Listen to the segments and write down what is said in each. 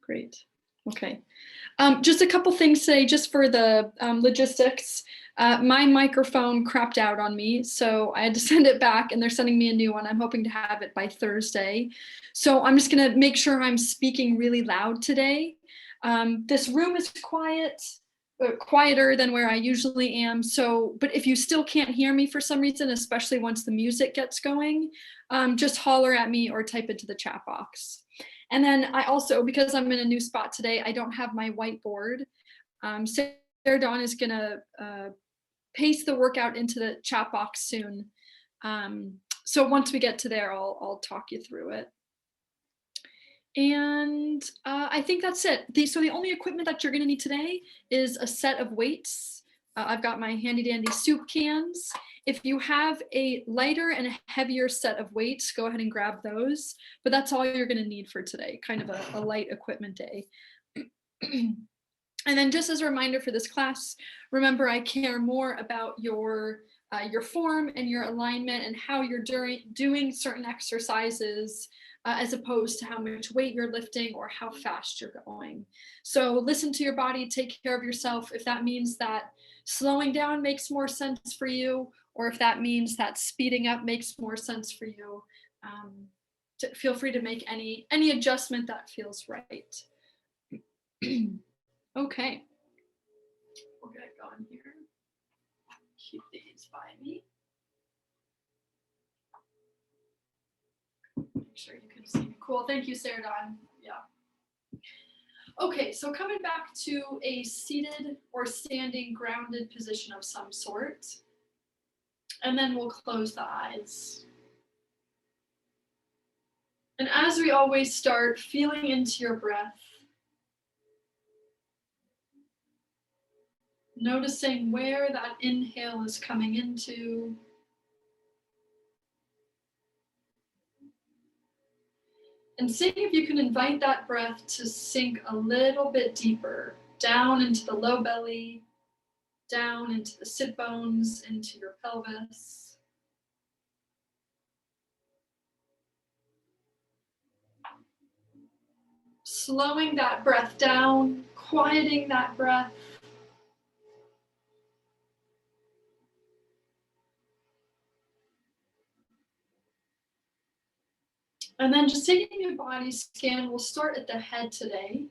Great. Okay. Just a couple things today, just for the logistics. My microphone crapped out on me, so I had to send it back, and they're sending me a new one. I'm hoping to have it by Thursday. So I'm just gonna make sure I'm speaking really loud today. This room is quiet, quieter than where I usually am. So, but if you still can't hear me for some reason, especially once the music gets going, just holler at me or type into the chat box. And then I also, because I'm in a new spot today, I don't have my whiteboard. Sarah Dawn is gonna paste the workout into the chat box soon. So once we get to there, I'll talk you through it. And I think that's it. So the only equipment that you're gonna need today is a set of weights. I've got my handy dandy soup cans. If you have a lighter and a heavier set of weights, go ahead and grab those. But that's all you're gonna need for today, kind of a light equipment day. And then just as a reminder for this class, remember I care more about your form and your alignment and how you're doing certain exercises as opposed to how much weight you're lifting or how fast you're going. So listen to your body, take care of yourself. If that means that slowing down makes more sense for you, or if that means that speeding up makes more sense for you, feel free to make any adjustment that feels right. Okay, we'll get going here. Keep these by me. Make sure you can see me. Cool, thank you, Sarah Dawn. Yeah. Okay, so coming back to a seated or standing grounded position of some sort. And then we'll close the eyes. And as we always start, feeling into your breath. Noticing where that inhale is coming into. And seeing if you can invite that breath to sink a little bit deeper, down into the low belly, down into the sit bones, into your pelvis. Slowing that breath down, quieting that breath. And then just taking a body scan, we'll start at the head today.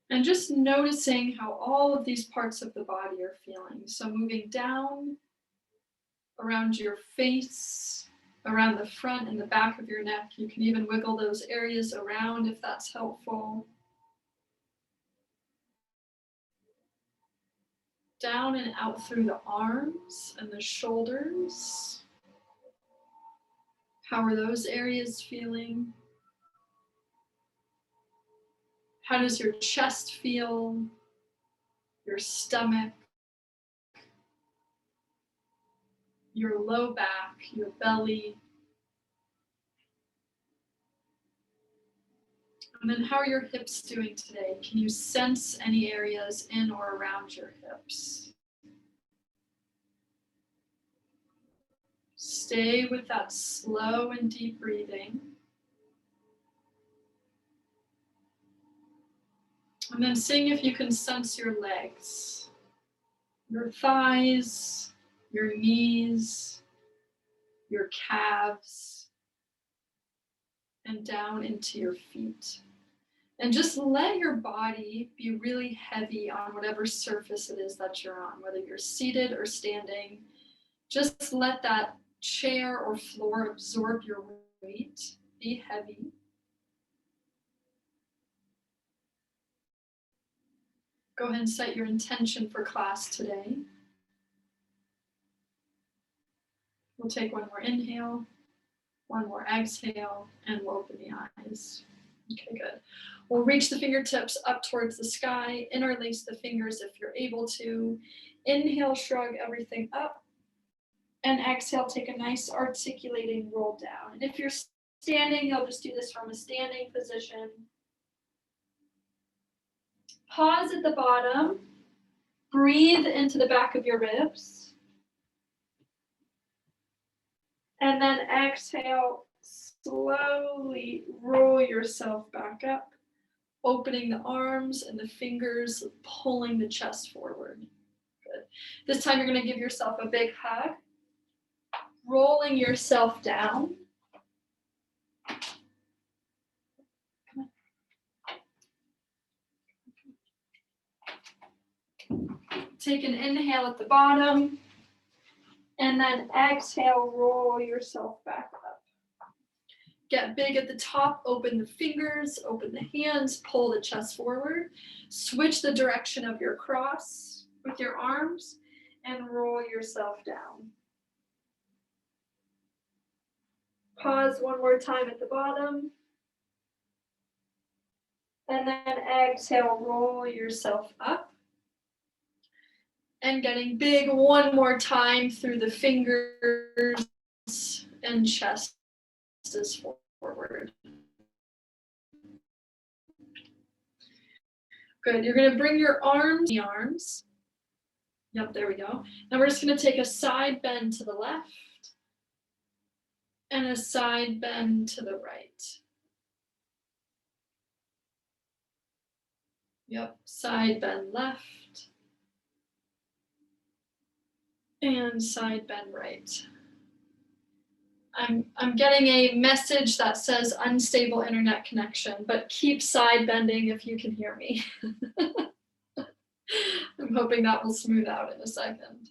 And just noticing how all of these parts of the body are feeling. So moving down around your face, around the front and the back of your neck. You can even wiggle those areas around if that's helpful. Down and out through the arms and the shoulders. How are those areas feeling? How does your chest feel? Your stomach? Your low back, your belly? And then how are your hips doing today? Can you sense any areas in or around your hips? Stay with that slow and deep breathing. And then seeing if you can sense your legs, your thighs, your knees, your calves, and down into your feet. And just let your body be really heavy on whatever surface it is that you're on, whether you're seated or standing. Just let that chair or floor absorb your weight. Be heavy. Go ahead and set your intention for class today. We'll take one more inhale, one more exhale, and we'll open the eyes. Okay, good. We'll reach the fingertips up towards the sky, interlace the fingers if you're able to. Inhale, shrug everything up. And exhale, take a nice articulating roll down. And if you're standing, you'll just do this from a standing position. Pause at the bottom. Breathe into the back of your ribs. And then exhale, slowly roll yourself back up, opening the arms and the fingers, pulling the chest forward. Good. This time you're going to give yourself a big hug, rolling yourself down. Take an inhale at the bottom, and then exhale, roll yourself back up. Get big at the top, open the fingers, open the hands, pull the chest forward. Switch the direction of your cross with your arms and roll yourself down. Pause one more time at the bottom. And then exhale, roll yourself up. And getting big one more time through the fingers and chest is forward. Good. You're going to bring your arms, Yep, there we go. Now we're just going to take a side bend to the left and a side bend to the right. Yep, side bend left and side bend right. I'm getting a message that says unstable internet connection, but keep side bending if you can hear me. I'm hoping that will smooth out in a second.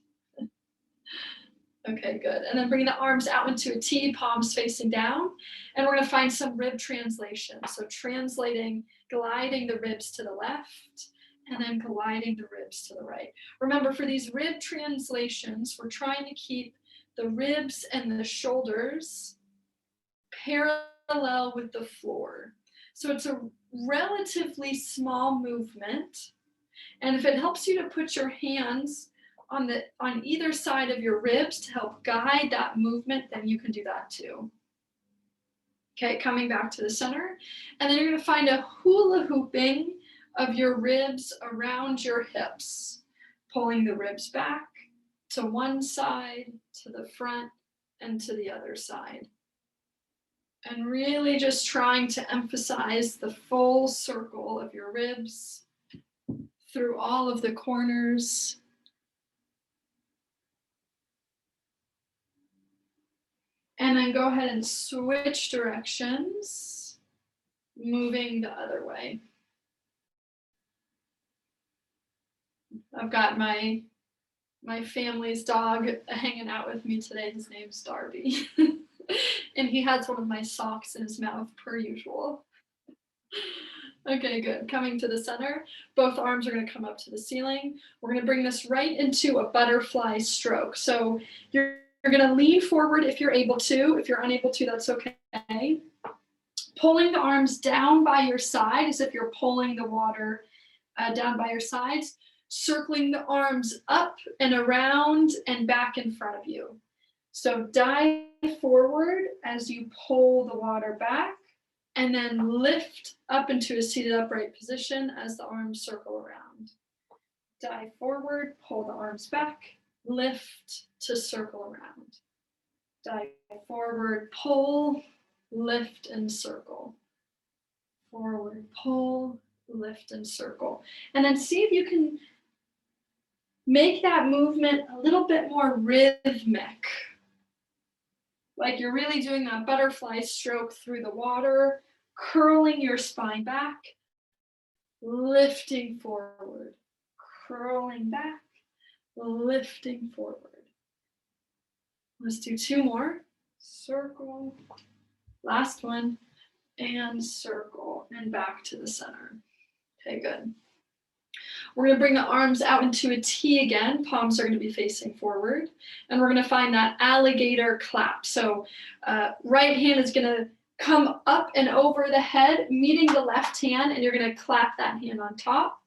Okay, good. And then bringing the arms out into a T, palms facing down. And we're going to find some rib translation. So translating, gliding the ribs to the left, and then gliding the ribs to the right. Remember, for these rib translations, we're trying to keep the ribs and the shoulders parallel with the floor. So it's a relatively small movement. And if it helps you to put your hands on either side of your ribs to help guide that movement, then you can do that too. Okay, coming back to the center. And then you're going to find a hula hooping of your ribs around your hips, pulling the ribs back to one side, to the front, and to the other side. And really just trying to emphasize the full circle of your ribs through all of the corners. And then go ahead and switch directions, moving the other way. I've got my family's dog hanging out with me today. His name's Darby. And he has one of my socks in his mouth per usual. Okay, good. Coming to the center, both arms are going to come up to the ceiling. We're going to bring this right into a butterfly stroke. So you're going to lean forward if you're able to. If you're unable to, that's okay. Pulling the arms down by your side as if you're pulling the water down by your sides. Circling the arms up and around and back in front of you. So dive forward as you pull the water back, and then lift up into a seated upright position as the arms circle around. Dive forward, pull the arms back, lift to circle around. Dive forward, pull, lift and circle. Forward, pull, lift and circle. And then see if you can make that movement a little bit more rhythmic. Like you're really doing that butterfly stroke through the water, curling your spine back, lifting forward, curling back, lifting forward. Let's do two more. Circle, last one, and circle, and back to the center. Okay, good. We're going to bring the arms out into a T again. Palms are going to be facing forward. And we're going to find that alligator clap. So right hand is going to come up and over the head, meeting the left hand, and you're going to clap that hand on top.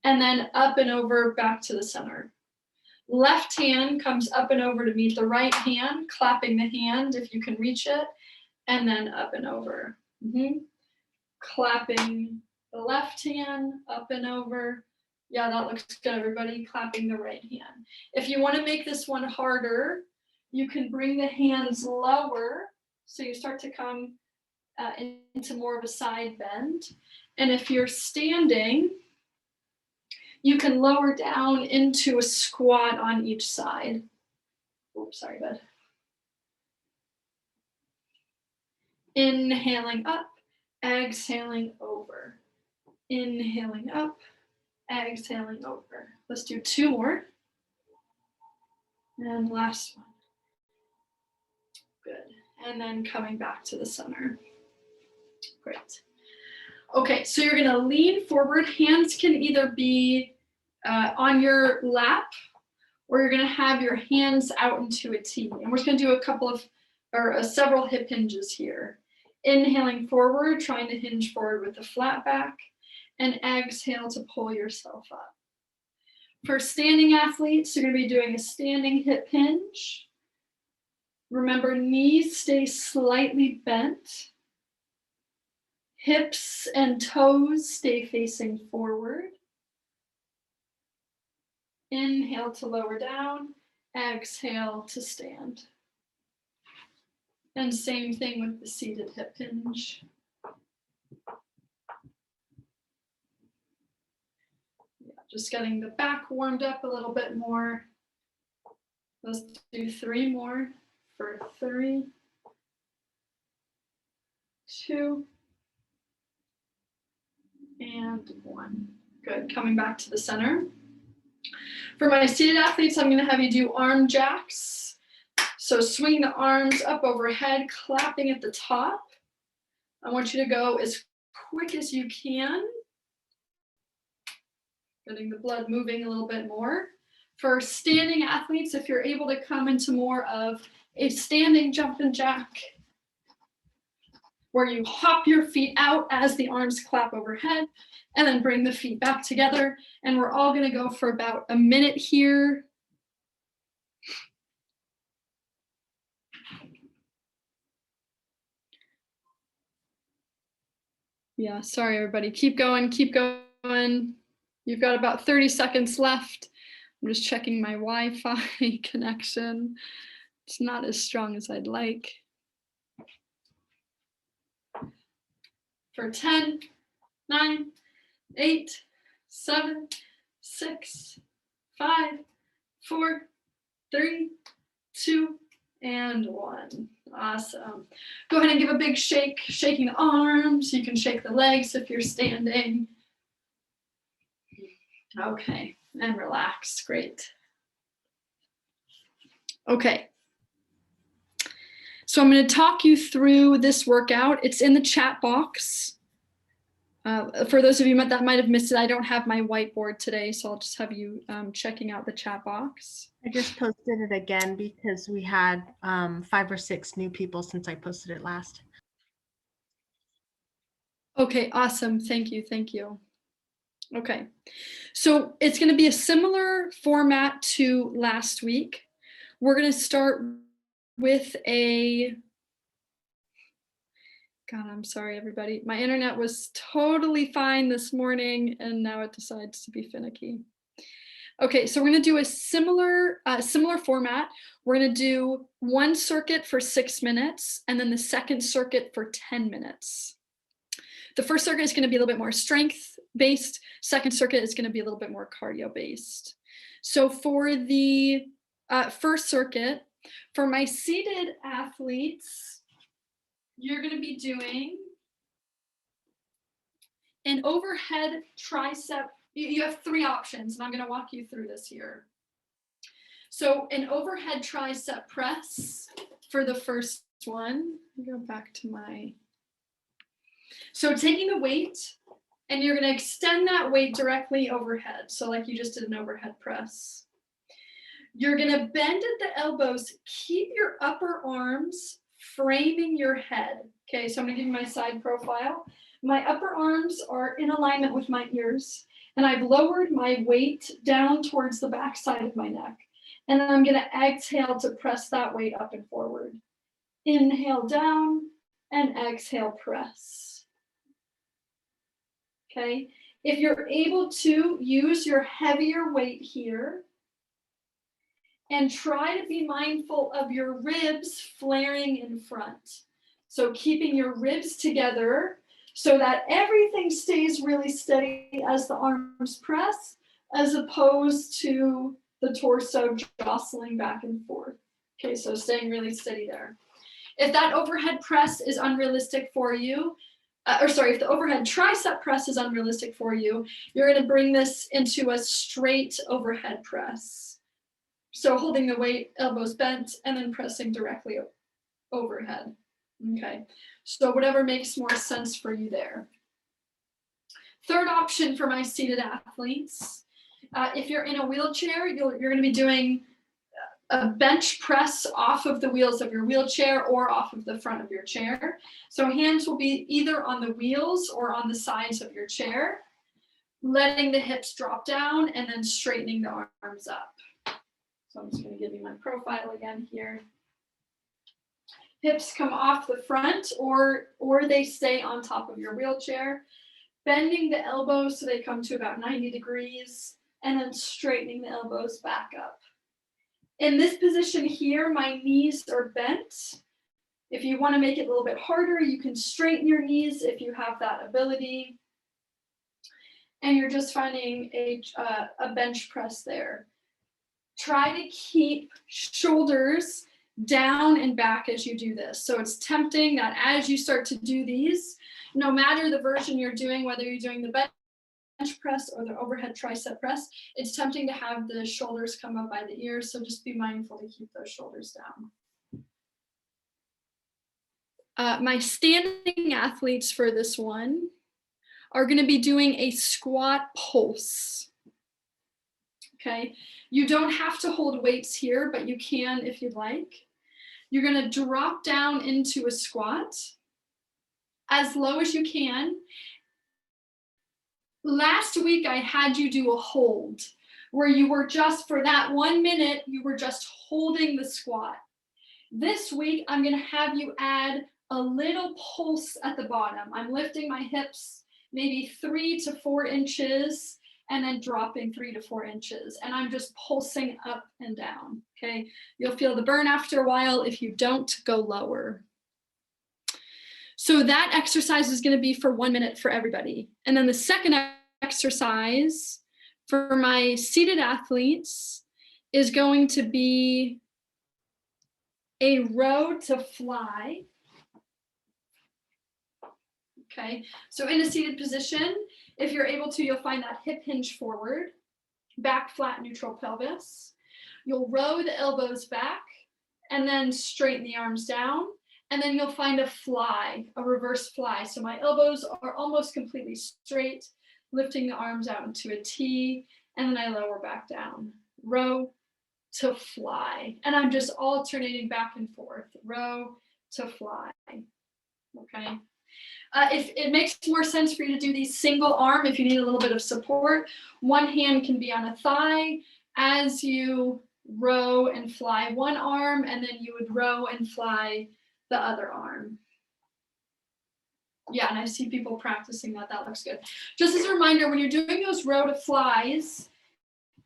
And then up and over back to the center. Left hand comes up and over to meet the right hand, clapping the hand if you can reach it, and then up and over. Clapping the left hand, up and over. Yeah, that looks good, everybody. Clapping the right hand. If you want to make this one harder, you can bring the hands lower So you start to come into more of a side bend. And if you're standing, you can lower down into a squat on each side. Oops, sorry, bud. Inhaling up, exhaling over. Inhaling up, exhaling over. Let's do 2 more. And last one. Good. And then coming back to the center. Great. Okay, so you're gonna lean forward. Hands can either be on your lap, or you're gonna have your hands out into a T. And we're just gonna do a couple of, or several hip hinges here. Inhaling forward, trying to hinge forward with a flat back, and exhale to pull yourself up. For standing athletes, you're gonna be doing a standing hip hinge. Remember, knees stay slightly bent. Hips and toes stay facing forward. Inhale to lower down, exhale to stand. And same thing with the seated hip hinge. Yeah, just getting the back warmed up a little bit more. Let's do 3 more for 3, 2, and 1. Good, coming back to the center. For my seated athletes, I'm gonna have you do arm jacks. So swing the arms up overhead, clapping at the top. I want you to go as quick as you can. Getting the blood moving a little bit more. For standing athletes, if you're able to come into more of a standing jumping jack, where you hop your feet out as the arms clap overhead, and then bring the feet back together. And we're all gonna go for about a minute here. Yeah, sorry everybody, keep going, keep going. You've got about 30 seconds left. I'm just checking my Wi-Fi connection. It's not as strong as I'd like. For 10, 9, 8, 7, 6, 5, 4, 3, 2, and 1. Awesome. Go ahead and give a big shake, shaking the arms. You can shake the legs if you're standing. Okay, and relax. Great. Okay. So I'm going to talk you through this workout. It's in the chat box. For those of you that might have missed it, I don't have my whiteboard today, so I'll just have you checking out the chat box. I just posted it again because we had 5 or 6 new people since I posted it last. Okay, awesome. Thank you. Thank you. Okay, so it's going to be a similar format to last week. We're going to start with a, God, I'm sorry, everybody. My internet was totally fine this morning, and now it decides to be finicky. Okay, so we're going to do a similar format. We're going to do one circuit for 6 minutes, and then the second circuit for 10 minutes. The first circuit is going to be a little bit more strength-based. Second circuit is going to be a little bit more cardio-based. So for the first circuit, for my seated athletes, you're going to be doing an overhead tricep. You have 3 options, and I'm going to walk you through this here. So an overhead tricep press for the first one. Let me go back to my. So taking the weight, and you're going to extend that weight directly overhead. So like you just did an overhead press. You're going to bend at the elbows. Keep your upper arms framing your head. Okay, so I'm going to give you my side profile. My upper arms are in alignment with my ears, and I've lowered my weight down towards the back side of my neck. And then I'm going to exhale to press that weight up and forward. Inhale down and exhale press. Okay, if you're able to use your heavier weight here and try to be mindful of your ribs flaring in front. So keeping your ribs together so that everything stays really steady as the arms press, as opposed to the torso jostling back and forth. Okay, so staying really steady there. If that overhead press is unrealistic for you, if the overhead tricep press is unrealistic for you, you're going to bring this into a straight overhead press. So holding the weight, elbows bent, and then pressing directly overhead. Okay, so whatever makes more sense for you there. Third option for my seated athletes, if you're in a wheelchair, you're going to be doing a bench press off of the wheels of your wheelchair or off of the front of your chair. So hands will be either on the wheels or on the sides of your chair, letting the hips drop down and then straightening the arms up. So I'm just going to give you my profile again here. Hips come off the front or they stay on top of your wheelchair, bending the elbows so they come to about 90 degrees and then straightening the elbows back up. In this position here, my knees are bent. If you want to make it a little bit harder, you can straighten your knees if you have that ability. And you're just finding a bench press there. Try to keep shoulders down and back as you do this. So it's tempting that as you start to do these, no matter the version you're doing, whether you're doing the bench press or the overhead tricep press, it's tempting to have the shoulders come up by the ears. So just be mindful to keep those shoulders down. My standing athletes for this one are going to be doing a squat pulse. Okay, you don't have to hold weights here, but you can if you'd like. You're going to drop down into a squat as low as you can. Last week, I had you do a hold where you were just, for that 1 minute, you were just holding the squat. This week, I'm going to have you add a little pulse at the bottom. I'm lifting my hips maybe 3 to 4 inches and then dropping 3 to 4 inches. And I'm just pulsing up and down, okay? You'll feel the burn after a while if you don't go lower. So that exercise is going to be for 1 minute for everybody. And then the second exercise for my seated athletes is going to be a row to fly. Okay, so in a seated position, if you're able to, you'll find that hip hinge forward, back flat, neutral pelvis. You'll row the elbows back and then straighten the arms down. And then you'll find a fly, a reverse fly. So my elbows are almost completely straight, lifting the arms out into a T, and then I lower back down. Row to fly. And I'm just alternating back and forth, row to fly, okay? If it makes more sense for you to do these single arm, if you need a little bit of support, one hand can be on a thigh as you row and fly one arm, and then you would row and fly the other arm. Yeah, and I see people practicing that. That looks good. Just as a reminder, when you're doing those row to flies,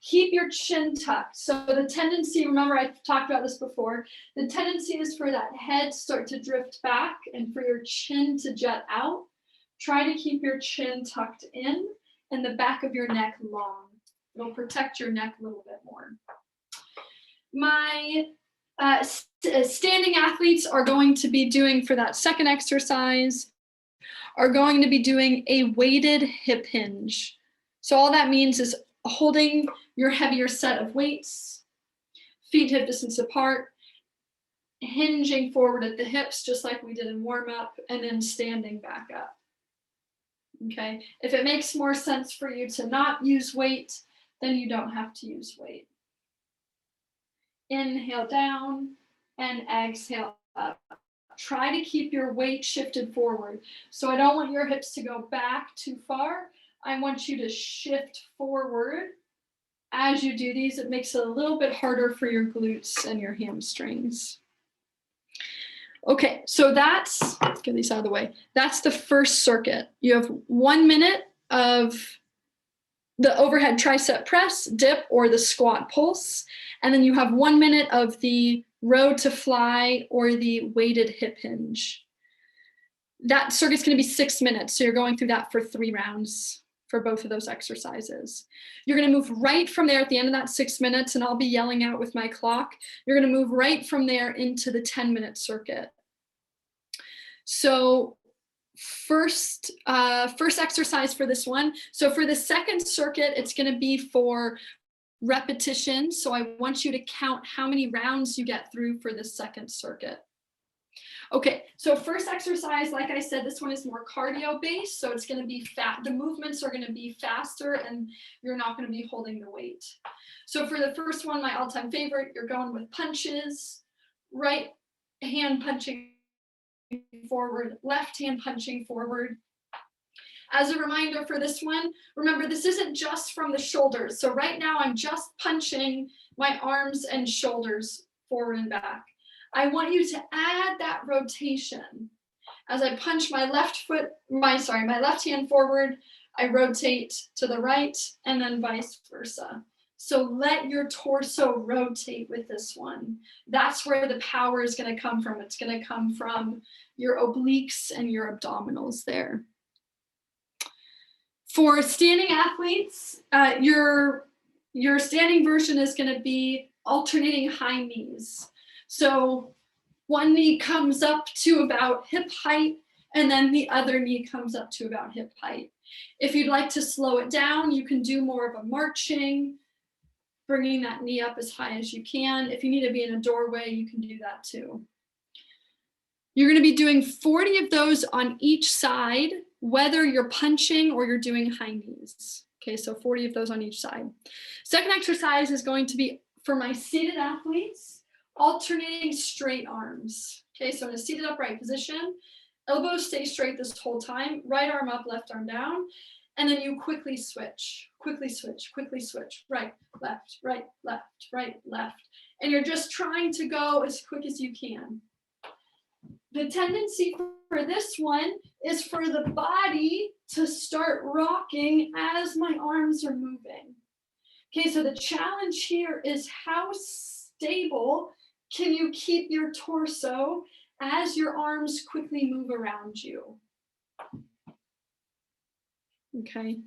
keep your chin tucked. So the tendency, remember I talked about this before, the tendency is for that head start to drift back and for your chin to jut out. Try to keep your chin tucked in and the back of your neck long. It'll protect your neck a little bit more. My standing athletes are going to be doing, for that second exercise, are going to be doing a weighted hip hinge. So all that means is holding your heavier set of weights, feet hip distance apart, hinging forward at the hips, just like we did in warm up, and then standing back up. Okay, if it makes more sense for you to not use weight, then you don't have to use weight. Inhale down and exhale up. Try to keep your weight shifted forward. So I don't want your hips to go back too far. I want you to shift forward. As you do these, it makes it a little bit harder for your glutes and your hamstrings. Okay, so let's get these out of the way. That's the first circuit. You have 1 minute of the overhead tricep press, dip, or the squat pulse. And then you have 1 minute of the row to fly or the weighted hip hinge. that circuit's going to be 6 minutes. So you're going through that for 3 rounds for both of those exercises. You're going to move right from there at the end of that 6 minutes, and I'll be yelling out with my clock. You're going to move right from there into the 10-minute circuit. So first exercise for this one. So for the second circuit, it's going to be for repetition. So I want you to count how many rounds you get through for the second circuit. Okay, so first exercise, like I said, this one is more cardio based. So it's going to be the movements are going to be faster and you're not going to be holding the weight. So for the first one, my all-time favorite, you're going with punches, right hand punching forward, left hand punching forward. As a reminder for this one, remember this isn't just from the shoulders. So right now I'm just punching my arms and shoulders forward and back. I want you to add that rotation. As I punch my left hand forward, I rotate to the right and then vice versa. So let your torso rotate with this one. That's where the power is going to come from. It's going to come from your obliques and your abdominals there. For standing athletes, your standing version is going to be alternating high knees. So one knee comes up to about hip height, and then the other knee comes up to about hip height. If you'd like to slow it down, you can do more of a marching, bringing that knee up as high as you can. If you need to be in a doorway, you can do that too. You're going to be doing 40 of those on each side, whether you're punching or you're doing high knees. Okay, so 40 of those on each side. Second exercise is going to be for my seated athletes, alternating straight arms. Okay, so in a seated upright position, elbows stay straight this whole time, right arm up, left arm down, and then you quickly switch, right, left, right, left. And you're just trying to go as quick as you can. The tendency for this one is for the body to start rocking as my arms are moving. Okay, so the challenge here is how stable can you keep your torso as your arms quickly move around you? Okay.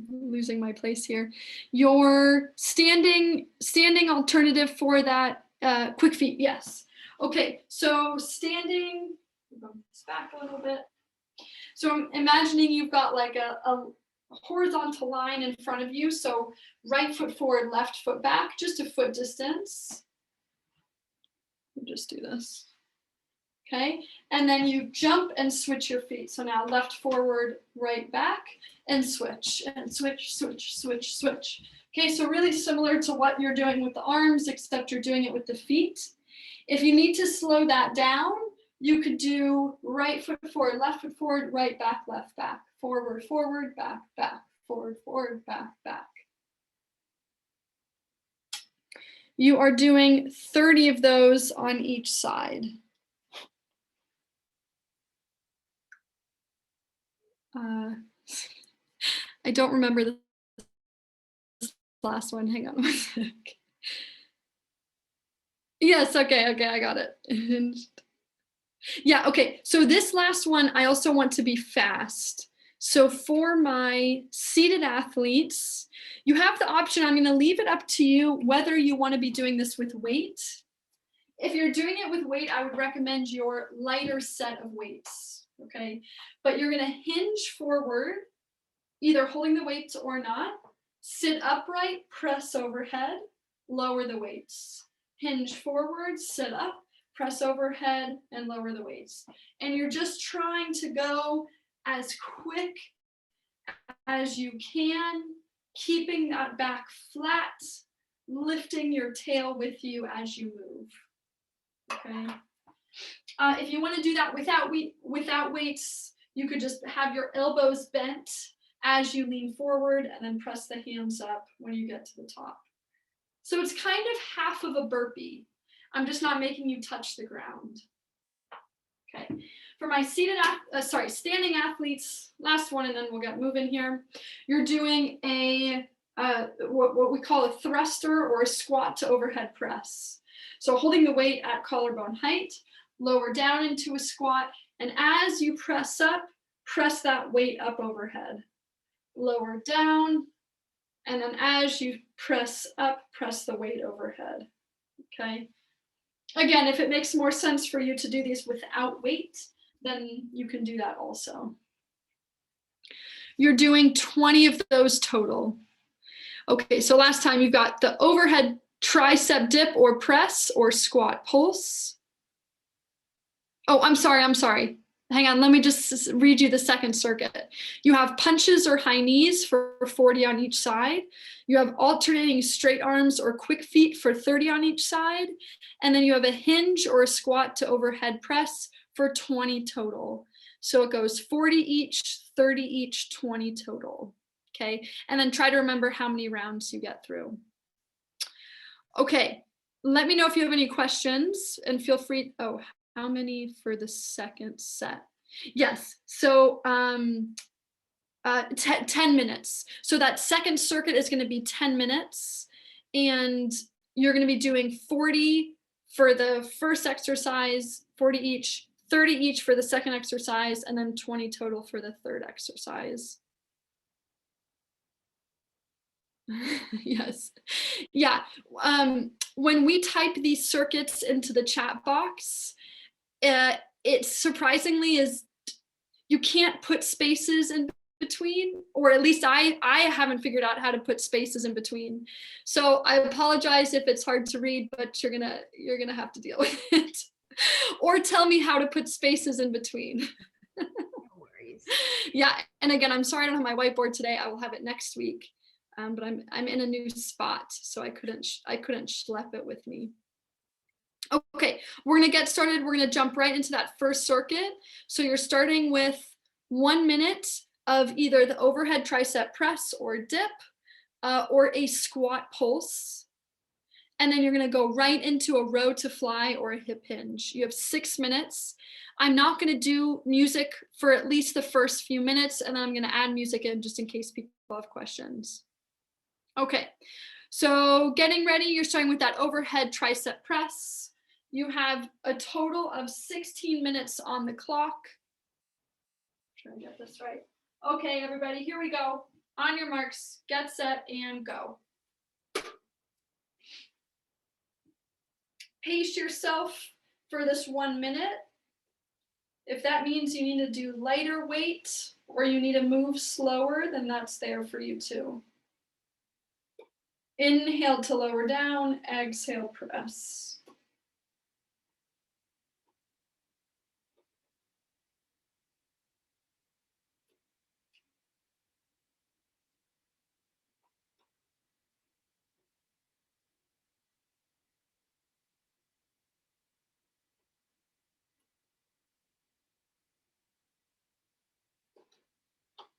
Losing my place here. Your standing alternative for that quick feet, yes. Okay, so standing, go back a little bit. So I'm imagining you've got like a horizontal line in front of you. So right foot forward, left foot back, just a foot distance. We'll just do this. Okay, and then you jump and switch your feet. So now left forward, right back, and switch, switch. Okay, so really similar to what you're doing with the arms, except you're doing it with the feet. If you need to slow that down, you could do right foot forward, left foot forward, right back, left back, forward, forward, back, back, forward, forward, back, back. You are doing 30 of those on each side. I don't remember the last one. Hang on one sec. Yes, okay, I got it. Yeah, okay, so this last one, I also want to be fast. So for my seated athletes, you have the option, I'm gonna leave it up to you whether you wanna be doing this with weight. If you're doing it with weight, I would recommend your lighter set of weights, okay? But you're gonna hinge forward, either holding the weights or not, sit upright, press overhead, lower the weights. Hinge forward, sit up, press overhead, and lower the weights. And you're just trying to go as quick as you can, keeping that back flat, lifting your tail with you as you move. Okay. If you want to do that without weights, you could just have your elbows bent as you lean forward and then press the hands up when you get to the top. So it's kind of half of a burpee. I'm just not making you touch the ground. Okay. For my standing athletes, last one, and then we'll get moving here. You're doing a what we call a thruster or a squat to overhead press. So holding the weight at collarbone height, lower down into a squat. And as you press up, press that weight up overhead. Lower down, and then as you press up, press the weight overhead, okay? Again, if it makes more sense for you to do these without weight, then you can do that also. You're doing 20 of those total. Okay, so last time you've got the overhead tricep dip or press or squat pulse. Oh, I'm sorry. Hang on, let me just read you the second circuit. You have punches or high knees for 40 on each side. You have alternating straight arms or quick feet for 30 on each side. And then you have a hinge or a squat to overhead press for 20 total. So it goes 40 each, 30 each, 20 total. Okay, and then try to remember how many rounds you get through. Okay, let me know if you have any questions and feel free. Oh, how many for the second set? Yes, so 10 minutes. So that second circuit is going to be 10 minutes, and you're going to be doing 40 for the first exercise, 40 each, 30 each for the second exercise, and then 20 total for the third exercise. Yes. Yeah. When we type these circuits into the chat box, it surprisingly is, you can't put spaces in between, or at least I haven't figured out how to put spaces in between. So I apologize if it's hard to read, but you're gonna have to deal with it. Or tell me how to put spaces in between. No worries. Yeah, and again, I'm sorry I don't have my whiteboard today. I will have it next week. But I'm in a new spot, so I couldn't schlep it with me. Okay, we're gonna get started. We're gonna jump right into that first circuit. So you're starting with 1 minute of either the overhead tricep press or dip, or a squat pulse. And then you're gonna go right into a row to fly or a hip hinge. You have 6 minutes. I'm not gonna do music for at least the first few minutes, and then I'm gonna add music in just in case people have questions. Okay, so getting ready, you're starting with that overhead tricep press. You have a total of 16 minutes on the clock. Try to get this right. Okay, everybody, here we go. On your marks, get set, and go. Pace yourself for this 1 minute. If that means you need to do lighter weight or you need to move slower, then that's there for you too. Inhale to lower down, exhale, press.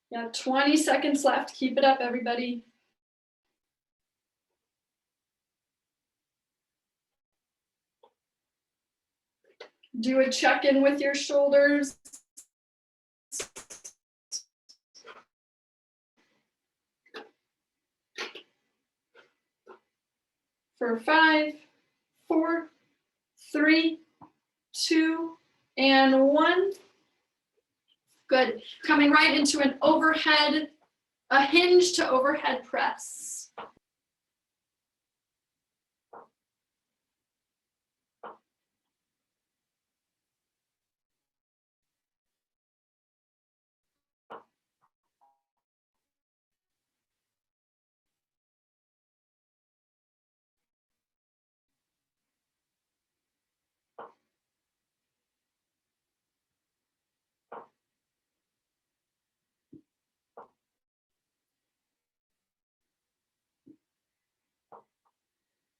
Yeah, 20 seconds left. Keep it up, everybody. Do a check-in with your shoulders. For 5, 4, 3, 2, and 1. Good. Coming right into an overhead, a hinge to overhead press.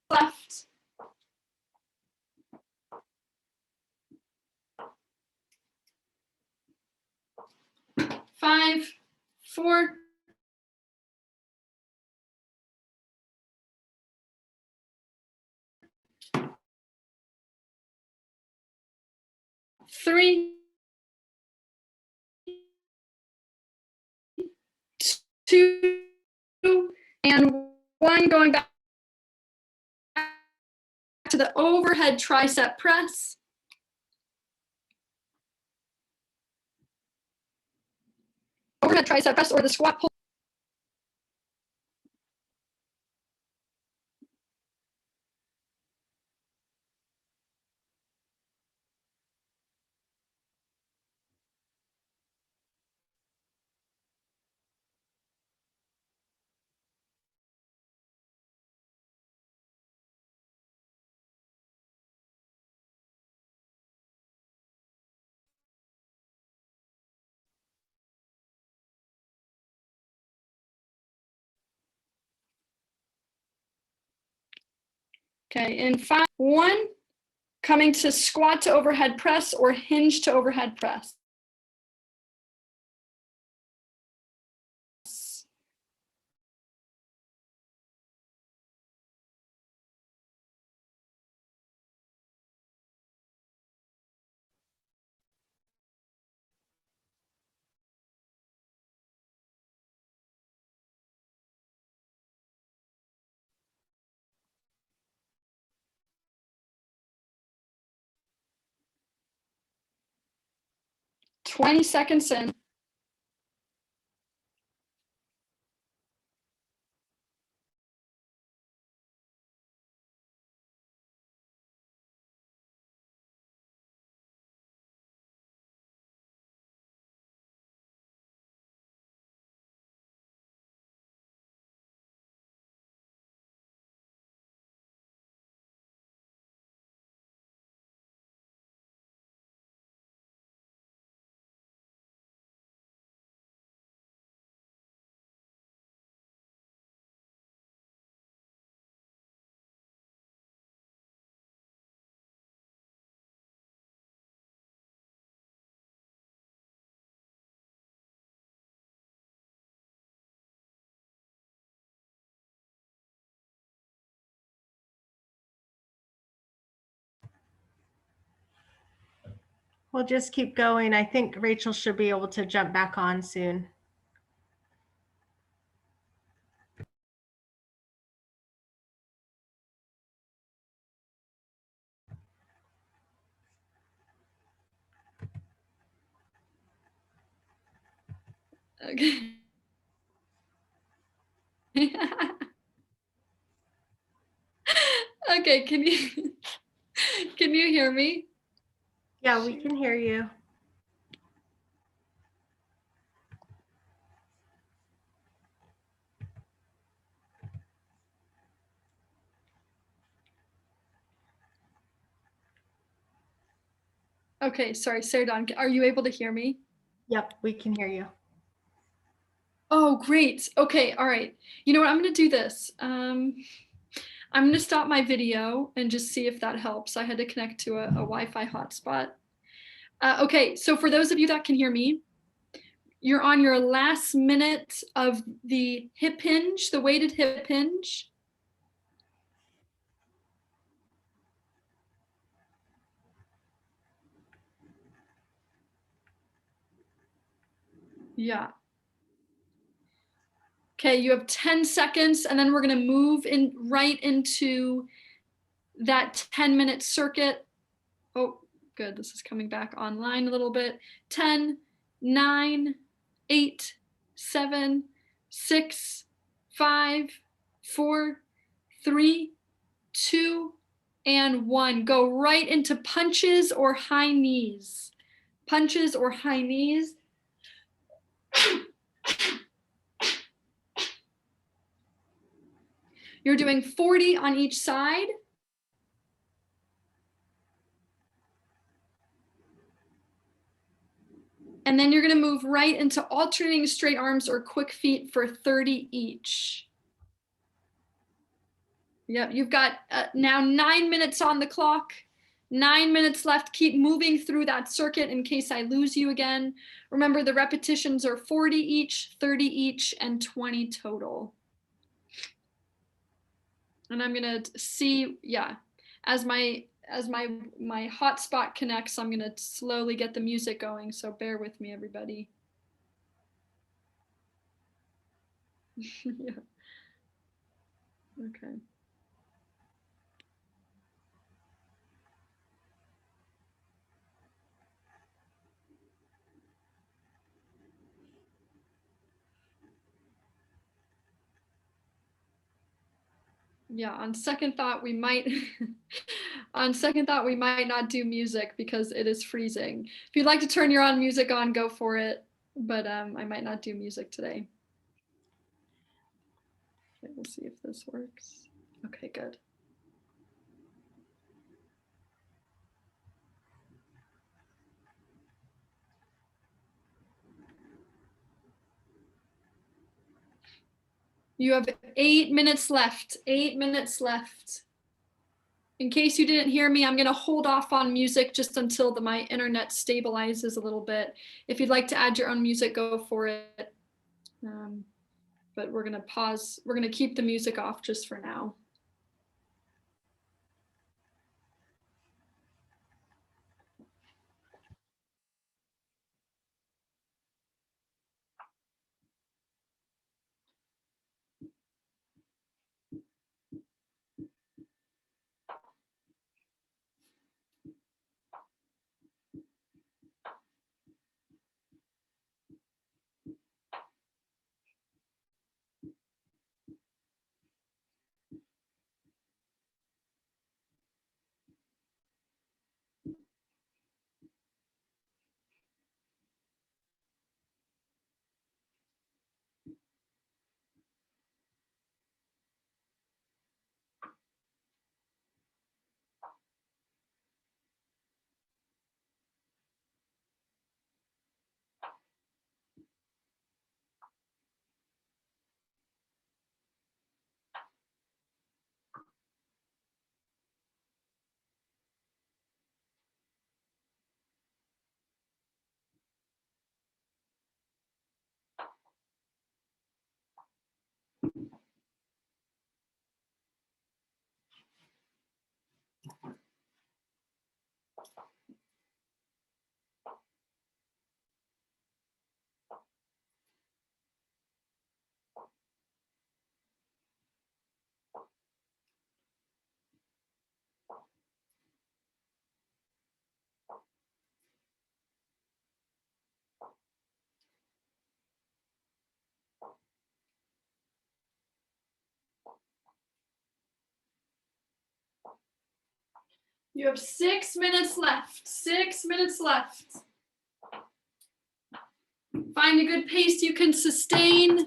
Left. 5, 4, 3, 2, and 1. Going back to the overhead tricep press. overhead tricep press or the squat pull. Okay, in 5, 1, coming to squat to overhead press or hinge to overhead press. Twenty seconds in. We'll just keep going. I think Rachel should be able to jump back on soon. Okay. Okay, can you hear me? Yeah, we can hear you. Okay, sorry, Sarah Dawn, are you able to hear me? Yep, we can hear you. Oh, great. Okay, all right. You know what? I'm going to do this. I'm going to stop my video and just see if that helps. I had to connect to a Wi-Fi hotspot. Okay, so for those of you that can hear me, you're on your last minute of the hip hinge, the weighted hip hinge. Yeah. Okay, you have 10 seconds, and then we're going to move in right into that 10-minute circuit. Oh, good. This is coming back online a little bit. 10, 9, 8, 7, 6, 5, 4, 3, 2, and 1. Go right into punches or high knees. Punches or high knees. You're doing 40 on each side. And then you're going to move right into alternating straight arms or quick feet for 30 each. Yep, you've got now 9 minutes on the clock. 9 minutes left. Keep moving through that circuit in case I lose you again. Remember, the repetitions are 40 each, 30 each, and 20 total. And I'm gonna see, yeah, as my hotspot connects, I'm gonna slowly get the music going. So bear with me, everybody. Yeah. Okay. Yeah, on second thought, we might on second thought, we might not do music because it is freezing. If you'd like to turn your own music on, go for it. But I might not do music today. Okay, we'll see if this works. Okay, good. You have 8 minutes left. 8 minutes left. In case you didn't hear me, I'm going to hold off on music just until my internet stabilizes a little bit. If you'd like to add your own music, go for it. But we're going to pause. We're going to keep the music off just for now. You have 6 minutes left. 6 minutes left. Find a good pace you can sustain.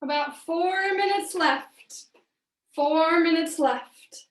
About 4 minutes left. 4 minutes left.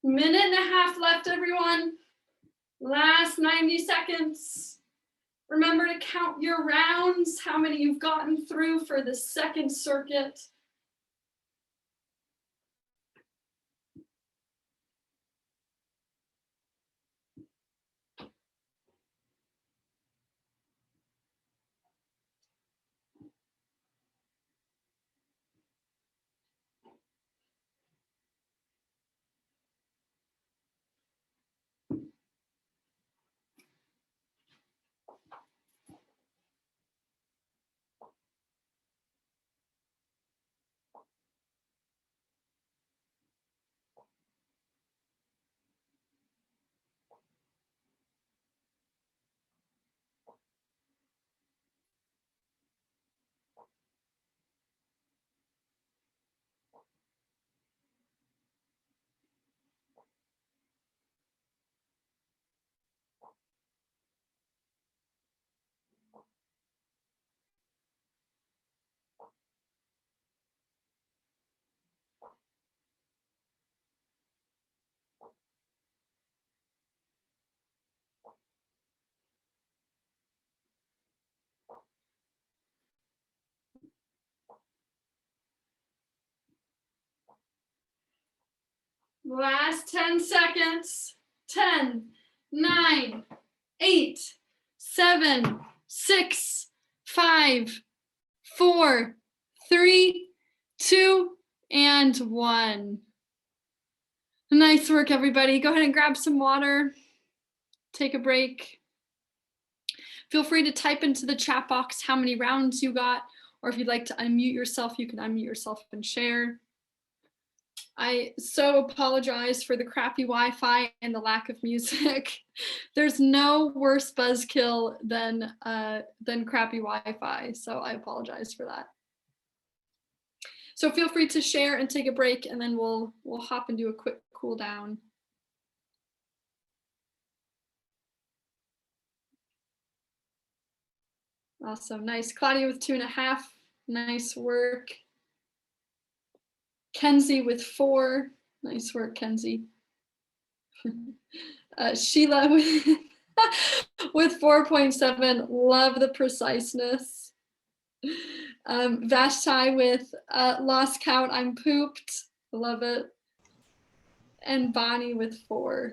Minute and a half left, everyone. Last 90 seconds. Remember to count your rounds, how many you've gotten through for the second circuit. Last 10 seconds. 10, 9, 8, 7, 6, 5, 4, 3, 2, and 1. Nice work, everybody. Go ahead and grab some water. Take a break. Feel free to type into the chat box how many rounds you got, or if you'd like to unmute yourself, you can unmute yourself and share. I so apologize for the crappy Wi-Fi and the lack of music. There's no worse buzzkill than crappy Wi-Fi, so I apologize for that. So feel free to share and take a break, and then we'll hop and do a quick cool down. Awesome, nice. Claudia with 2.5, nice work. Kenzie with 4, nice work, Kenzie. Sheila with 4.7, love the preciseness. Vashti with lost count, I'm pooped, love it. And Bonnie with 4.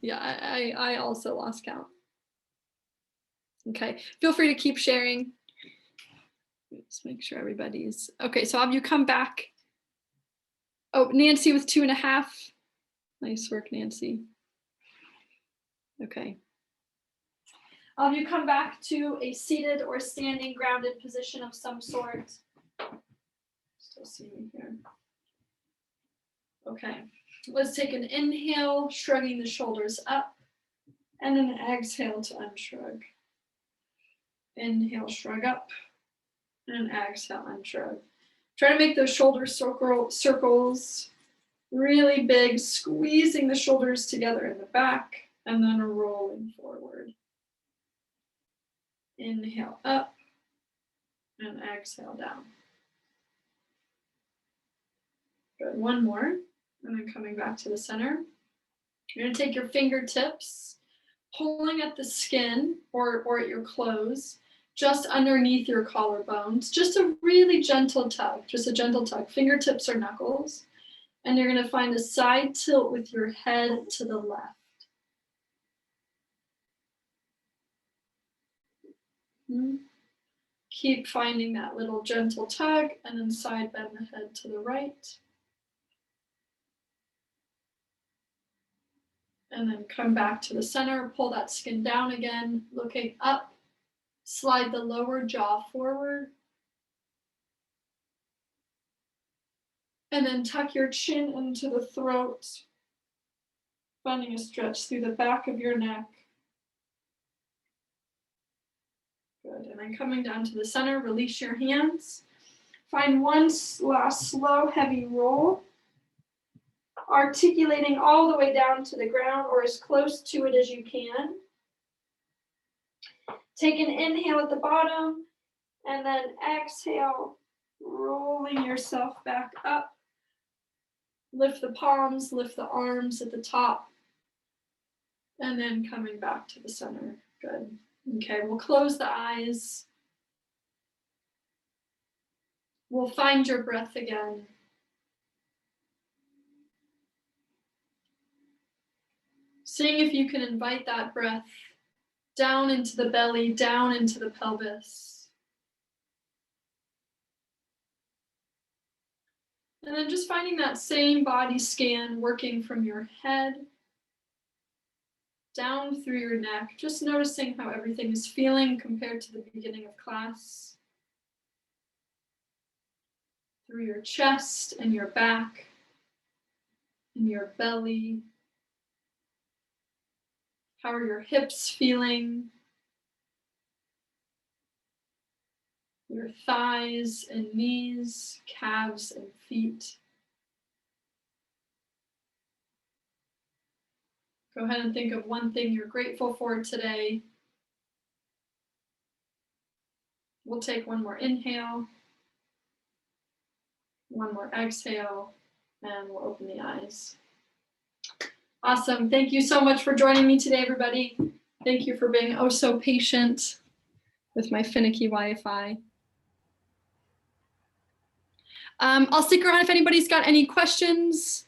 Yeah, I also lost count. Okay, feel free to keep sharing. Let's make sure everybody's okay. So have you come back? Oh, Nancy with 2.5. Nice work, Nancy. Okay. You come back to a seated or standing grounded position of some sort. Still see me here. Okay, let's take an inhale, shrugging the shoulders up, and an exhale to unshrug. Inhale, shrug up, and exhale, unshrug. Try to make those shoulder circles really big, squeezing the shoulders together in the back, and then rolling forward. Inhale up, and exhale down. Good, one more, and then coming back to the center. You're gonna take your fingertips, pulling at the skin or at your clothes, just underneath your collarbones, just a really gentle tug, just a gentle tug, fingertips or knuckles. And you're gonna find a side tilt with your head to the left. Keep finding that little gentle tug and then side bend the head to the right. And then come back to the center, pull that skin down again, looking up, slide the lower jaw forward. And then tuck your chin into the throat, finding a stretch through the back of your neck. Good, and then coming down to the center, release your hands. Find one last slow, heavy roll, articulating all the way down to the ground or as close to it as you can. Take an inhale at the bottom, and then exhale, rolling yourself back up. Lift the palms, lift the arms at the top, and then coming back to the center. Good. Okay, we'll close the eyes. We'll find your breath again. Seeing if you can invite that breath down into the belly, down into the pelvis. And then just finding that same body scan working from your head down through your neck, just noticing how everything is feeling compared to the beginning of class. Through your chest and your back and your belly. How are your hips feeling? Your thighs and knees, calves and feet. Go ahead and think of one thing you're grateful for today. We'll take one more inhale, one more exhale, and we'll open the eyes. Awesome. Thank you so much for joining me today, everybody. Thank you for being oh so patient with my finicky Wi-Fi. I'll stick around if anybody's got any questions.